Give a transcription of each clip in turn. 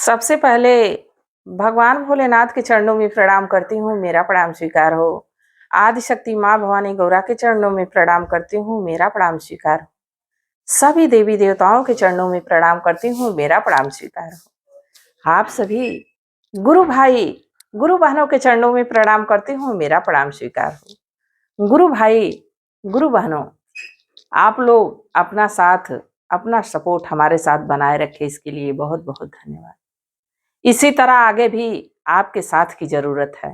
सबसे पहले भगवान भोलेनाथ के चरणों में प्रणाम करती हूँ, मेरा प्रणाम स्वीकार हो। आदिशक्ति माँ भवानी गौरा के चरणों में प्रणाम करती हूँ, मेरा प्रणाम स्वीकार हो। सभी देवी देवताओं के चरणों में प्रणाम करती हूँ, मेरा प्रणाम स्वीकार हो। आप सभी गुरु भाई गुरु बहनों के चरणों में प्रणाम करती हूँ, मेरा प्रणाम स्वीकार हो। गुरु भाई गुरु बहनों, आप लोग अपना साथ अपना सपोर्ट हमारे साथ बनाए रखे, इसके लिए बहुत बहुत धन्यवाद। इसी तरह आगे भी आपके साथ की जरूरत है,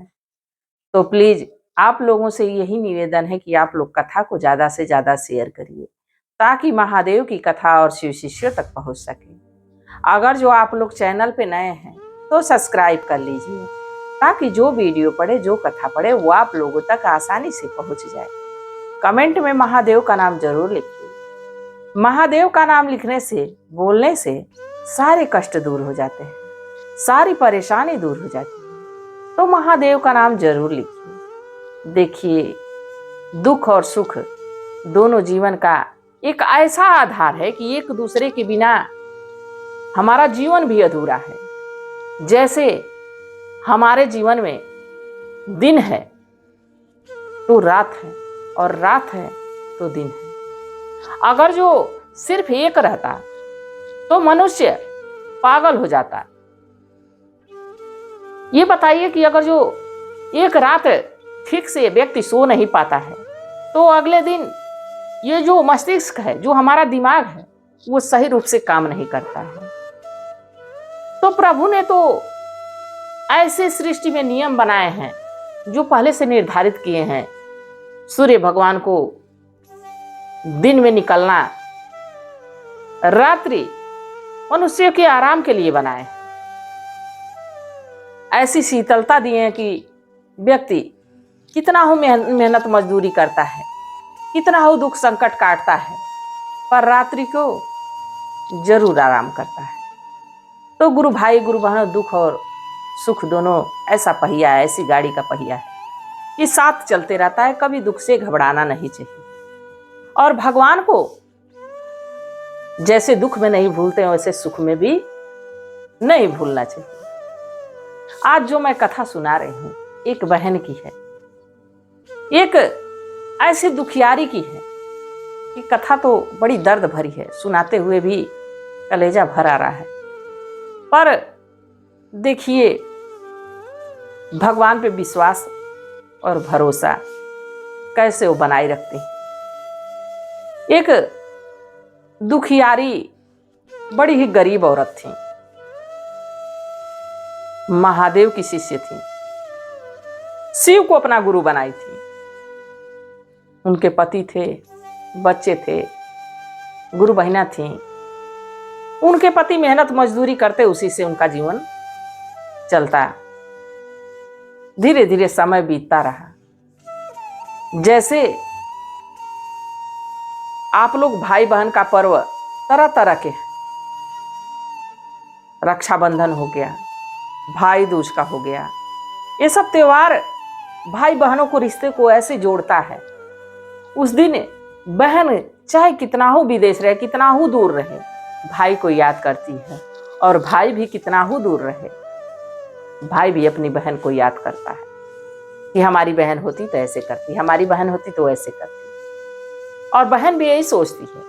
तो प्लीज आप लोगों से यही निवेदन है कि आप लोग कथा को ज्यादा से ज्यादा शेयर करिए, ताकि महादेव की कथा और शिव शिष्यों तक पहुंच सके। अगर जो आप लोग चैनल पे नए हैं तो सब्सक्राइब कर लीजिए, ताकि जो वीडियो पड़े, जो कथा पड़े, वो आप लोगों तक आसानी से पहुंच जाए। कमेंट में महादेव का नाम जरूर लिखिए। महादेव का नाम लिखने से, बोलने से सारे कष्ट दूर हो जाते हैं, सारी परेशानी दूर हो जाती है। तो महादेव का नाम जरूर लिखिए। देखिए, दुख और सुख दोनों जीवन का एक ऐसा आधार है कि एक दूसरे के बिना हमारा जीवन भी अधूरा है। जैसे हमारे जीवन में दिन है तो रात है, और रात है तो दिन है। अगर जो सिर्फ एक रहता तो मनुष्य पागल हो जाता। ये बताइए कि अगर जो एक रात ठीक से व्यक्ति सो नहीं पाता है, तो अगले दिन ये जो मस्तिष्क है, जो हमारा दिमाग है, वो सही रूप से काम नहीं करता है। तो प्रभु ने तो ऐसे सृष्टि में नियम बनाए हैं जो पहले से निर्धारित किए हैं। सूर्य भगवान को दिन में निकलना, रात्रि मनुष्य के आराम के लिए बनाए हैं। ऐसी शीतलता दिए हैं कि व्यक्ति कितना हो मेहनत मजदूरी करता है, कितना हो दुख संकट काटता है, पर रात्रि को जरूर आराम करता है। तो गुरु भाई गुरु बहनों, दुख और सुख दोनों ऐसा पहिया है, ऐसी गाड़ी का पहिया है कि साथ चलते रहता है। कभी दुख से घबराना नहीं चाहिए, और भगवान को जैसे दुख में नहीं भूलते हैं, वैसे सुख में भी नहीं भूलना चाहिए। आज जो मैं कथा सुना रही हूं, एक बहन की है, एक ऐसी दुखियारी की है कि कथा तो बड़ी दर्द भरी है, सुनाते हुए भी कलेजा भर आ रहा है। पर देखिए, भगवान पे विश्वास और भरोसा कैसे वो बनाए रखते हैं। एक दुखियारी बड़ी ही गरीब औरत थी, महादेव की शिष्य थी, शिव को अपना गुरु बनाई थी। उनके पति थे, बच्चे थे, गुरु बहिना थी। उनके पति मेहनत मजदूरी करते, उसी से उनका जीवन चलता। धीरे धीरे समय बीतता रहा। जैसे आप लोग भाई बहन का पर्व तरह तरह के, रक्षाबंधन हो गया, भाई दूज का हो गया, ये सब त्योहार भाई बहनों को, रिश्ते को ऐसे जोड़ता है। उस दिन बहन चाहे कितना हो विदेश रहे, कितना हो दूर रहे, भाई को याद करती है, और भाई भी कितना हो दूर रहे, भाई भी अपनी बहन को याद करता है कि हमारी बहन होती तो ऐसे करती, हमारी बहन होती तो ऐसे करती। और बहन भी यही सोचती है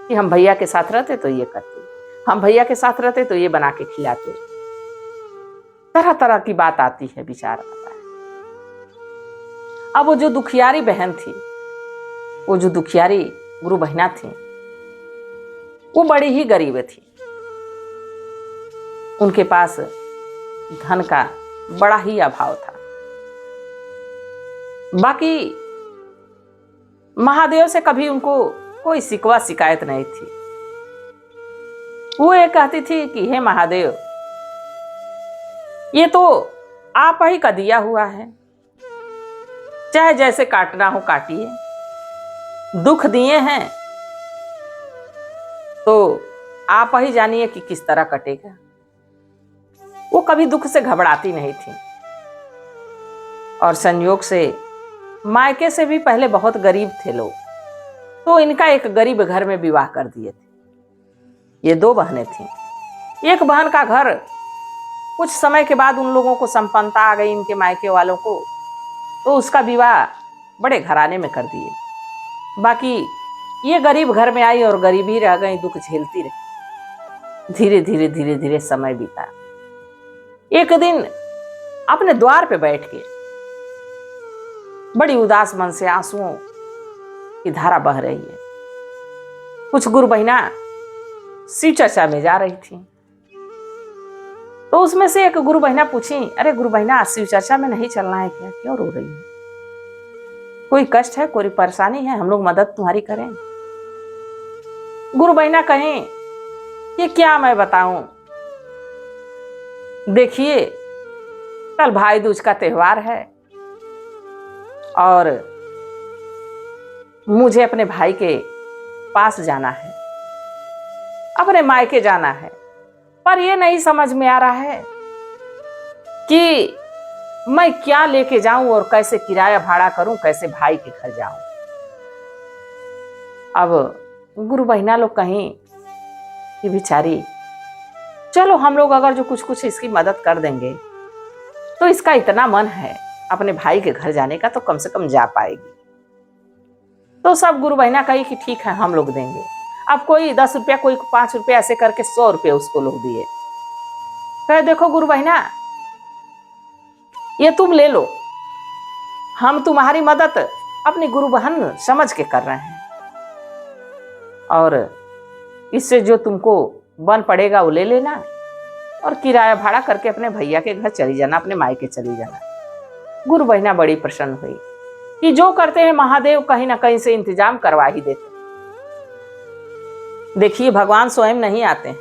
कि हम भैया के साथ रहते तो ये करते, हम भैया के साथ रहते तो ये बना के खिलाते। तरह तरह की बात आती है, विचार आता है। अब वो जो दुखियारी बहन थी, वो जो दुखियारी गुरु बहिना थी, वो बड़ी ही गरीब थी। उनके पास धन का बड़ा ही अभाव था। बाकी महादेव से कभी उनको कोई शिकवा शिकायत नहीं थी। वो ये कहती थी कि हे महादेव, ये तो आप ही का दिया हुआ है, चाहे जैसे काटना हो काटिए। दुख दिए हैं तो आप ही जानिए कि किस तरह कटेगा। वो कभी दुख से घबराती नहीं थी, और संयोग से मायके से भी पहले बहुत गरीब थे लोग, तो इनका एक गरीब घर में विवाह कर दिए थे। ये दो बहनें थीं। एक बहन का घर कुछ समय के बाद उन लोगों को संपन्नता आ गई, इनके मायके वालों को, तो उसका विवाह बड़े घराने में कर दिए। बाकी ये गरीब घर में आई और गरीब ही रह गई, दुख झेलती रही। धीरे धीरे धीरे धीरे समय बीता। एक दिन अपने द्वार पे बैठ के बड़ी उदास मन से आंसुओं की धारा बह रही है। कुछ गुरु बहिना शिव चर्चा में जा रही थी, तो उसमें से एक गुरु बहिना पूछी, अरे गुरु बहिना, शिव चर्चा में नहीं चलना है क्या? क्यों रो रही है? कोई कष्ट है, कोई परेशानी है? हम लोग मदद तुम्हारी करें। गुरु बहिना कहें कि क्या मैं बताऊं, देखिए कल भाई दूज का त्योहार है और मुझे अपने भाई के पास जाना है, अपने मायके जाना है, पर यह नहीं समझ में आ रहा है कि मैं क्या लेके जाऊं और कैसे किराया भाड़ा करूं, कैसे भाई के घर जाऊं। अब गुरु बहिना लोग कहें कि बिचारी, चलो हम लोग अगर जो कुछ कुछ इसकी मदद कर देंगे तो इसका इतना मन है अपने भाई के घर जाने का, तो कम से कम जा पाएगी। तो सब गुरु बहिना कही कि ठीक है, हम लोग देंगे। अब कोई 10 रुपया, कोई 5 रुपया, ऐसे करके 100 रुपये उसको लोग दिए। कहे देखो गुरु बहिना, ये तुम ले लो, हम तुम्हारी मदद अपनी गुरु बहन समझ के कर रहे हैं, और इससे जो तुमको बन पड़ेगा वो ले लेना, और किराया भाड़ा करके अपने भैया के घर चली जाना, अपने मायके चली जाना। गुरु बहिना बड़ी प्रसन्न हुई कि जो करते हैं महादेव कहीं ना कहीं से इंतजाम करवा ही देते। देखिए, भगवान स्वयं नहीं आते हैं,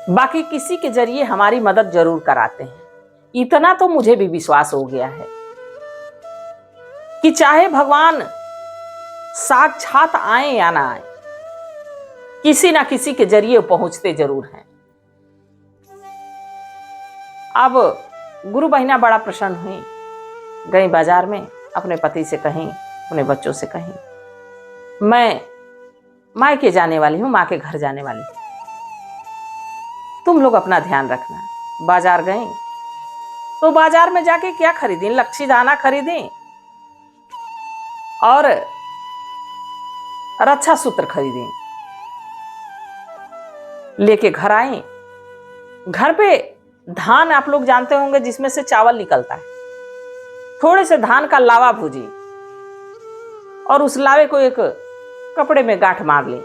बाकी किसी के जरिए हमारी मदद जरूर कराते हैं। इतना तो मुझे भी विश्वास हो गया है कि चाहे भगवान साक्षात आए या ना आए, किसी ना किसी के जरिए पहुंचते जरूर हैं। अब गुरु बहिना बड़ा प्रसन्न हुई, गई बाजार में, अपने पति से कहीं, अपने बच्चों से कहीं, मैं मायके जाने वाली हूं, माँ के घर जाने वाली हूं, तुम लोग अपना ध्यान रखना। बाजार गई तो बाजार में जाके क्या खरीदी? लच्छी दाना खरीदी और रक्षा सूत्र खरीदी। लेके घर आई। घर पे धान आप लोग जानते होंगे जिसमें से चावल निकलता है, थोड़े से धान का लावा भूजी और उस लावे को एक कपड़े में गांठ मार ली,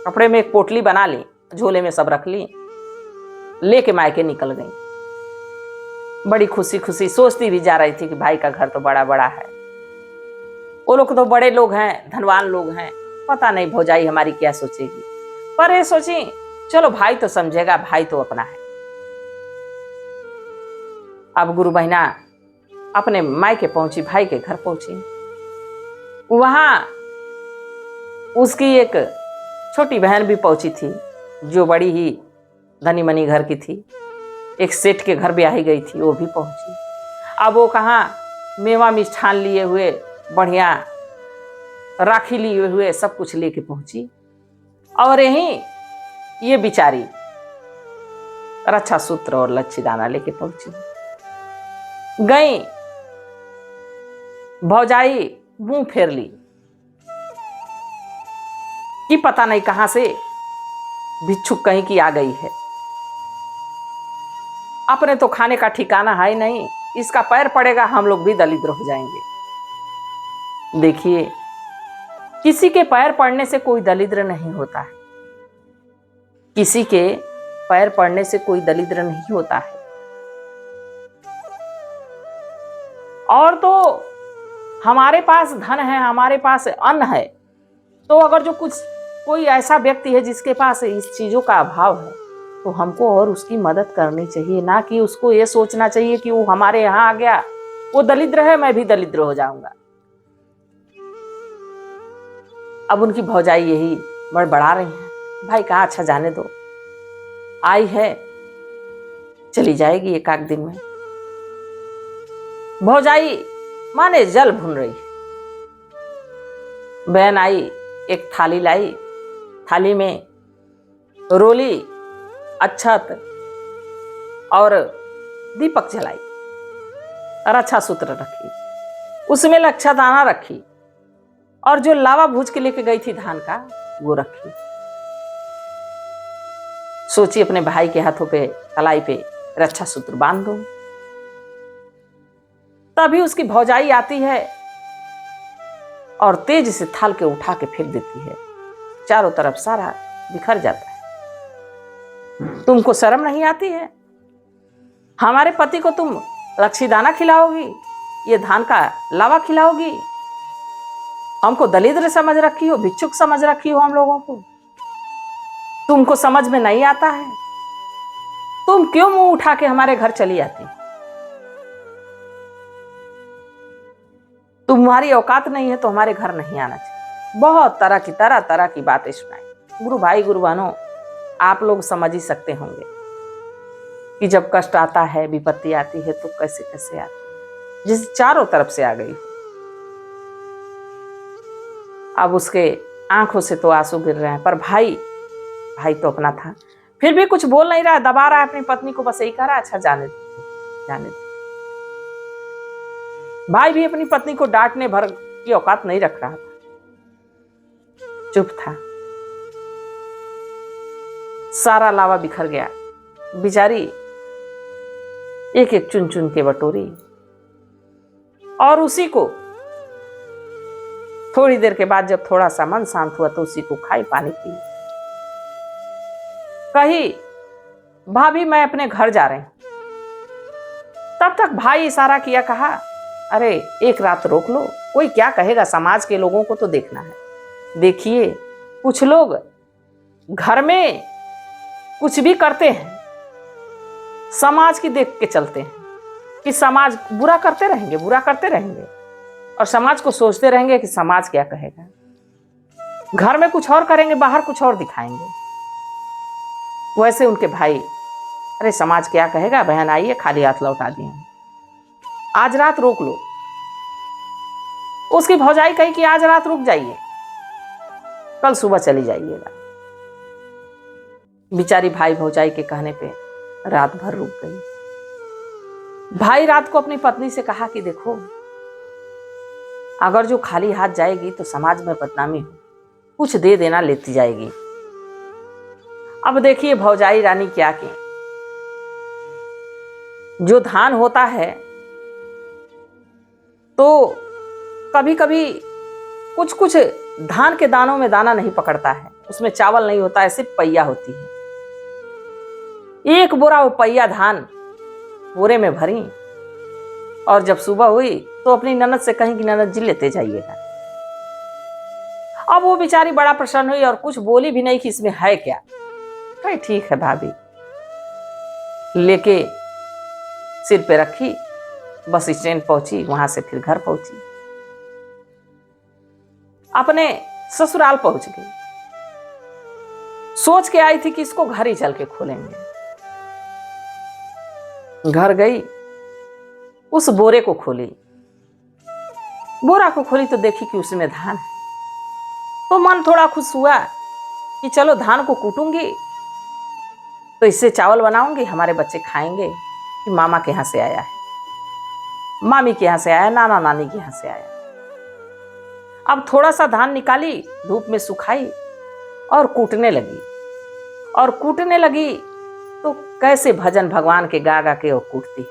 कपड़े में एक पोटली बना ली, झोले में सब रख ली, लेके मायके निकल गई। बड़ी खुशी खुशी सोचती भी जा रही थी कि भाई का घर तो बड़ा बड़ा है, वो लोग तो बड़े लोग हैं, धनवान लोग हैं, पता नहीं भौजाई हमारी क्या सोचेगी। पर ये सोची चलो भाई तो समझेगा, भाई तो अपना है। अब गुरु बहिना अपने मायके पहुंची, भाई के घर पहुंची। वहां उसकी एक छोटी बहन भी पहुंची थी जो बड़ी ही धनी मनी घर की थी, एक सेठ के घर ब्याही गई थी, वो भी पहुंची। अब वो कहाँ मेवा मिष्ठान लिए हुए, बढ़िया राखी लिए हुए, सब कुछ लेके पहुंची, और यहीं ये बिचारी रक्षा सूत्र और लच्छी दाना लेके पहुंची। गई, भौजाई मुंह फेर ली कि पता नहीं कहां से भिक्षुक कहीं की आ गई है, अपने तो खाने का ठिकाना है नहीं, इसका पैर पड़ेगा हम लोग भी दलिद्र हो जाएंगे। देखिए, किसी के पैर पड़ने से कोई दलिद्र नहीं होता है, किसी के पैर पड़ने से कोई दलिद्र नहीं होता है। और तो हमारे पास धन है, हमारे पास अन्न है, तो अगर जो कुछ कोई ऐसा व्यक्ति है जिसके पास इस चीजों का अभाव है, तो हमको और उसकी मदद करनी चाहिए, ना कि उसको ये सोचना चाहिए कि वो हमारे यहाँ आ गया, वो दरिद्र है, मैं भी दरिद्र हो जाऊंगा। अब उनकी भौजाई यही बड़बड़ा रही हैं, भाई कहा अच्छा जाने दो, आई है चली जाएगी एक आध दिन में। भौजाई माने जल भून रही। बहन आई, एक थाली लाई, थाली में रोली, अक्षत, और दीपक जलाई, रक्षा सूत्र रखी, उसमें लक्षा दाना रखी, और जो लावा भूज के लेके गई थी धान का वो रखी। सोची अपने भाई के हाथों पे, कलाई पे रक्षा सूत्र बांध दो। तभी उसकी भौजाई आती है और तेज से थाल के उठा के फेंक देती है। चारों तरफ सारा बिखर जाता है। तुमको शर्म नहीं आती है? हमारे पति को तुम लक्षीदाना खिलाओगी, ये धान का लावा खिलाओगी? हमको दलिद्र समझ रखी हो, भिक्षुक समझ रखी हो हम लोगों को? तुमको समझ में नहीं आता है? तुम क्यों मुंह उठा के हमारे घर चली आती? तुम्हारी औकात नहीं है तो हमारे घर नहीं आना चाहिए। बहुत तरह की बातें सुनाई। गुरु भाई, गुरु बहनों, आप लोग समझ ही सकते होंगे कि जब कष्ट आता है, विपत्ति आती है तो कैसे कैसे आती है, जिस चारों तरफ से आ गई हो। अब उसके आंखों से तो आंसू गिर रहे हैं, पर भाई तो अपना था, फिर भी कुछ बोल नहीं रहा, दबा रहा है अपनी पत्नी को, बस यही कह रहा है अच्छा जाने दो, जाने दो। भाई भी अपनी पत्नी को डांटने भर की औकात नहीं रख रहा था, चुप था। सारा लावा बिखर गया। बेचारी एक एक चुन चुन के बटोरी, और उसी को थोड़ी देर के बाद जब थोड़ा सा मन शांत हुआ तो उसी को खाई, पानी पी। कही भाभी मैं अपने घर जा रही हूं। तब तक भाई इशारा किया, कहा अरे एक रात रोक लो, कोई क्या कहेगा, समाज के लोगों को तो देखना है। देखिए कुछ लोग घर में कुछ भी करते हैं, समाज की देख के चलते हैं कि समाज बुरा करते रहेंगे, बुरा करते रहेंगे, और समाज को सोचते रहेंगे कि समाज क्या कहेगा। घर में कुछ और करेंगे, बाहर कुछ और दिखाएंगे। वैसे उनके भाई, अरे समाज क्या कहेगा, बहन आइए खाली हाथ लौटा दिए, आज रात रोक लो। उसकी भौजाई कही कि आज रात रुक जाइए, कल सुबह चली जाइएगा। बेचारी भाई भौजाई के कहने पे रात भर रुक गई। भाई रात को अपनी पत्नी से कहा कि देखो, अगर जो खाली हाथ जाएगी तो समाज में बदनामी हो, कुछ दे देना, लेती जाएगी। अब देखिए भौजाई रानी क्या की, जो धान होता है तो कभी कभी कुछ कुछ धान के दानों में दाना नहीं पकड़ता है, उसमें चावल नहीं होता है, सिर्फ पैया होती है। एक बोरा वो पैया धान बोरे में भरी, और जब सुबह हुई तो अपनी ननद से कहीं कि ननद जी लेते जाइएगा। अब वो बेचारी बड़ा प्रसन्न हुई और कुछ बोली भी नहीं कि इसमें है क्या। भाई ठीक है भाभी, लेके सिर पे रखी, बस स्टैंड पहुंची, वहां से फिर घर पहुंची, अपने ससुराल पहुंच गई। सोच के आई थी कि इसको घर ही चल के खोलेंगे। घर गई, उस बोरे को खोली, बोरा को खोली तो देखी कि उसमें धान है। तो मन थोड़ा खुश हुआ कि चलो धान को कूटूंगी तो इससे चावल बनाऊंगी, हमारे बच्चे खाएंगे कि मामा के यहाँ से आया है, मामी के यहाँ से आया, नाना नानी के यहाँ से आया। अब थोड़ा सा धान निकाली, धूप में सुखाई और कूटने लगी। और कूटने लगी तो कैसे भजन भगवान के गा गा के और कूटती।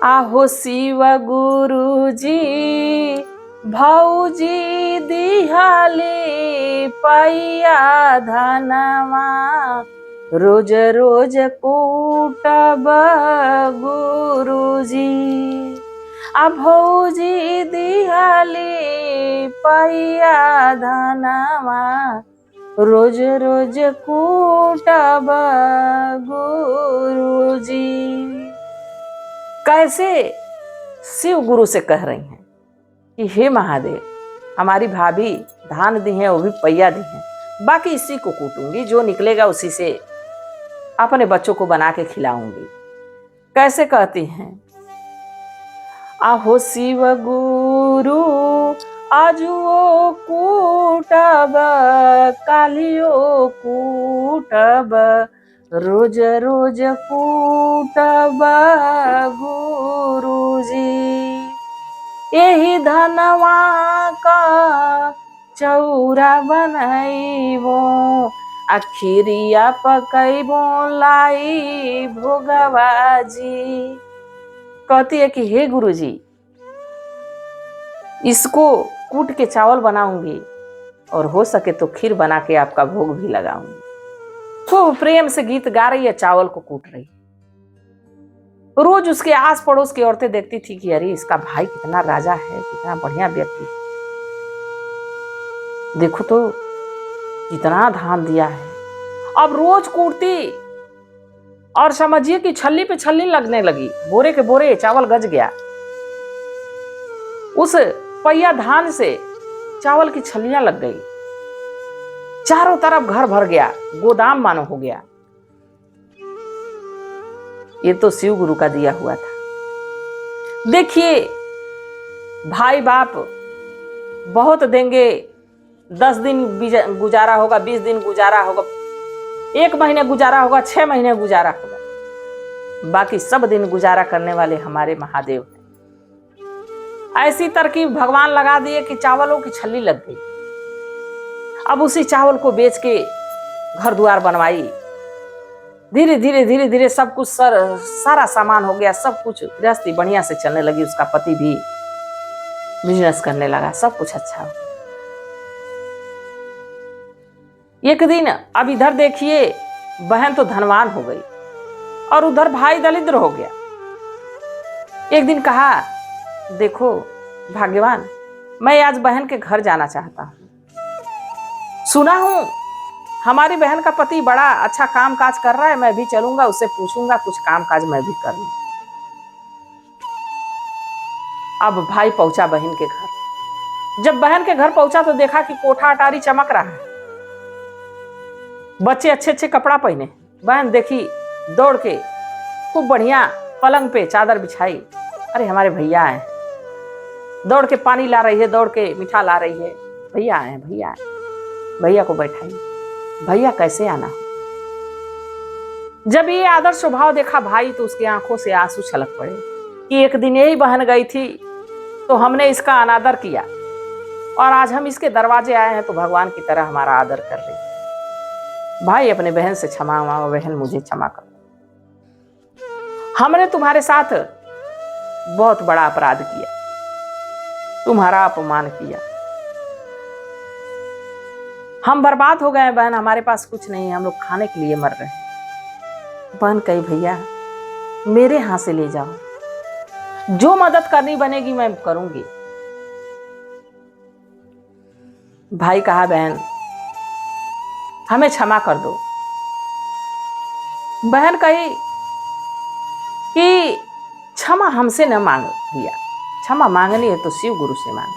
आहो शिव गुरु जी भौजी दिहाले पैया धनवा, रोज रोज कूटब गुरुजी। आ भौजी दिहाले पैया धनवा, रोज रोज कूटब गुरुजी। कैसे शिव गुरु से कह रही हैं कि हे महादेव, हमारी भाभी धान दी है, वो भी पैया दी है, बाकी इसी को कूटूंगी, जो निकलेगा उसी से अपने बच्चों को बना के खिलाऊंगी। कैसे कहती हैं, आहो शिव गुरु आजुओ कूटब, कालियो कूटब, रोज रोज कूटब गुरुजी, यही धनवा का चौरा बनैबो, अखिरिया पकैबो लाई भोगवा जी। कहती है कि हे गुरुजी, इसको कूट के चावल बनाऊंगी और हो सके तो खीर बना के आपका भोग भी लगाऊंगी। खूब प्रेम से गीत गा रही है, चावल को कूट रही। रोज उसके आस पड़ोस की औरतें देखती थी कि अरे इसका भाई कितना राजा है, कितना बढ़िया व्यक्ति, देखो तो कितना धान दिया है। अब रोज कूटती और समझिए कि छल्ली पे छल्ली लगने लगी, बोरे के बोरे चावल गज गया। उस पहिया धान से चावल की छल्लियां लग गई, चारों तरफ घर भर गया, गोदाम मानो हो गया। ये तो शिव गुरु का दिया हुआ था। देखिए भाई बाप बहुत देंगे, 10 दिन गुजारा होगा, 20 दिन गुजारा होगा, 1 महीने गुजारा होगा, 6 महीने गुजारा होगा, बाकी सब दिन गुजारा करने वाले हमारे महादेव हैं। ऐसी तरकीब भगवान लगा दिए कि चावलों की छल्ली लग गई। अब उसी चावल को बेच के घर द्वार बनवाई। धीरे धीरे धीरे धीरे सब कुछ सारा सामान हो गया, सब कुछ गृहस्थी बढ़िया से चलने लगी। उसका पति भी बिजनेस करने लगा, सब कुछ अच्छा हो। एक दिन अब इधर देखिए, बहन तो धनवान हो गई और उधर भाई दरिद्र हो गया। एक दिन कहा, देखो भाग्यवान, मैं आज बहन के घर जाना चाहता हूं। सुना हूं हमारी बहन का पति बड़ा अच्छा काम काज कर रहा है, मैं भी चलूंगा, उससे पूछूंगा, कुछ काम काज मैं भी कर लूं। अब भाई पहुंचा बहन के घर। जब बहन के घर पहुंचा तो देखा कि कोठा अटारी चमक रहा है, बच्चे अच्छे अच्छे कपड़ा पहने। बहन देखी, दौड़ के खूब बढ़िया पलंग पे चादर बिछाई। अरे हमारे भैया आए। दौड़ के पानी ला रही है, दौड़ के मीठा ला रही है, भैया आए, भैया आए। भैया को बैठाई, भैया कैसे आना हो। जब ये आदर स्वभाव देखा भाई तो उसकी आंखों से आंसू छलक पड़े कि एक दिन यही बहन गई थी तो हमने इसका अनादर किया और आज हम इसके दरवाजे आए हैं तो भगवान की तरह हमारा आदर कर रही। भाई अपने बहन से क्षमा मांगो, बहन मुझे क्षमा करो, हमने तुम्हारे साथ बहुत बड़ा अपराध किया, तुम्हारा अपमान किया, हम बर्बाद हो गए बहन, हमारे पास कुछ नहीं है, हम लोग खाने के लिए मर रहे हैं। बहन कही, भैया मेरे हाथ से ले जाओ, जो मदद करनी बनेगी मैं करूंगी। भाई कहा, बहन हमें क्षमा कर दो। बहन कही कि क्षमा हमसे न मांगो भैया, क्षमा मांगनी है तो शिव गुरु से मांगो,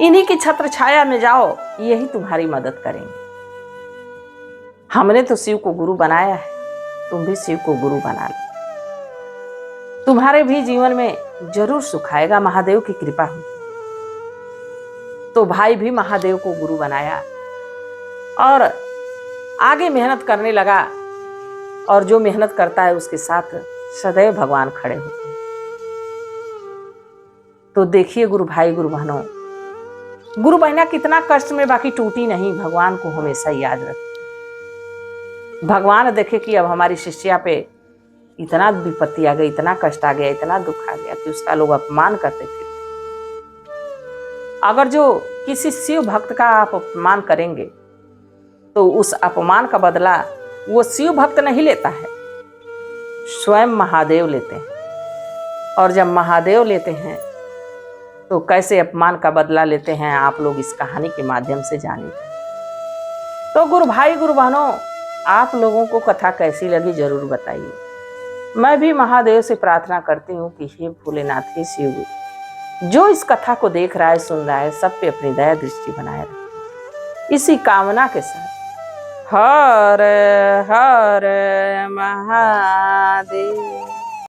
इन्हीं की छत्र छाया में जाओ, यही तुम्हारी मदद करेंगे। हमने तो शिव को गुरु बनाया है, तुम भी शिव को गुरु बना लो, तुम्हारे भी जीवन में जरूर सुख आएगा, महादेव की कृपा हुई। तो भाई भी महादेव को गुरु बनाया और आगे मेहनत करने लगा, और जो मेहनत करता है उसके साथ सदैव भगवान खड़े होते हैं। तो देखिए गुरु भाई, गुरु बहनों, गुरु बहना कितना कष्ट में बाकी टूटी नहीं, भगवान को हमेशा याद रखें। भगवान देखे कि अब हमारी शिष्या पे इतना विपत्ति आ गई, इतना कष्ट आ गया, इतना दुख आ गया कि उसका लोग अपमान करते थे। अगर जो किसी शिव भक्त का आप अपमान करेंगे तो उस अपमान का बदला वो शिव भक्त नहीं लेता है, स्वयं महादेव लेते हैं। और जब महादेव लेते हैं तो कैसे अपमान का बदला लेते हैं आप लोग इस कहानी के माध्यम से जानेंगे। तो गुरु भाई, गुरु बहनों, आप लोगों को कथा कैसी लगी जरूर बताइए। मैं भी महादेव से प्रार्थना करती हूँ कि हे भोलेनाथ, हे शिव गुरु, जो इस कथा को देख रहा है, सुन रहा है, सब पे अपनी दया दृष्टि बनाए रखें। इसी कामना के साथ हर हर महादेव।